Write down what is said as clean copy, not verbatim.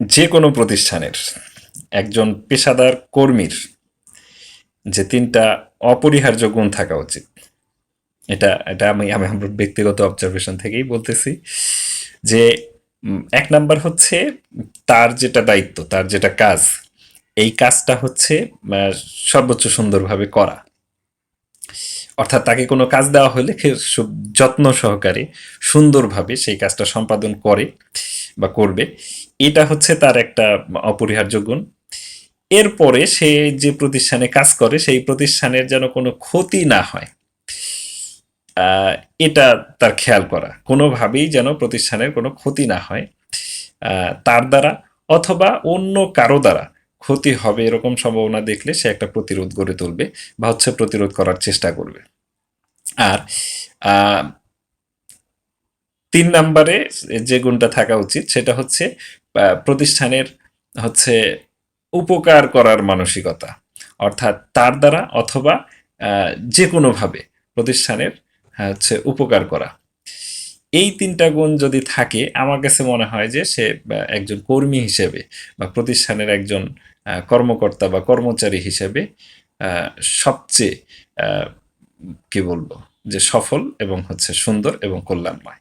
যে কোনো প্রতিষ্ঠানের একজন পেশাদার কর্মীর যে ৩টা অপরিহার্য গুণ থাকা উচিত, এটা এটা আমি আমি আমার ব্যক্তিগত অবজারভেশন থেকেই বলতেছি যে ১ নাম্বার হচ্ছে তার যেটা দায়িত্ব, তার যেটা কাজ, এই কাজটা হচ্ছে সর্বোচ্চ সুন্দরভাবে করা। অর্থাৎ তাকে কোনো কাজ দেওয়া হলে খুব যত্ন সহকারে সুন্দরভাবে সেই কাজটা সম্পাদন করে বা করবে। এটা হচ্ছে তার একটা অপরিহার্য গুণ। এরপরে সে যে প্রতিষ্ঠানে কাজ করে সেই প্রতিষ্ঠানের যেন কোনো ক্ষতি না হয়, আহ, এটা তার খেয়াল করা। কোনোভাবেই যেন প্রতিষ্ঠানের কোনো ক্ষতি না হয় তার দ্বারা, অথবা অন্য কারো দ্বারা ক্ষতি হবে এরকম সম্ভাবনা দেখলে সে একটা প্রতিরোধ গড়ে তুলবে বা হচ্ছে প্রতিরোধ করার চেষ্টা করবে। আর আহ, ৩ নাম্বারে যে গুণটা থাকা উচিত সেটা হচ্ছে প্রতিষ্ঠানের হচ্ছে উপকার করার মানসিকতা। অর্থাৎ তার দ্বারা অথবা যে কোনোভাবে প্রতিষ্ঠানের হচ্ছে উপকার করা। এই ৩টা গুণ যদি থাকে, আমার কাছে মনে হয় যে সে একজন কর্মী হিসেবে বা প্রতিষ্ঠানের একজন কর্মকর্তা বা কর্মচারী হিসেবে সবচেয়ে আহ, কি বলবো, যে সফল এবং হচ্ছে সুন্দর এবং কল্যাণময়।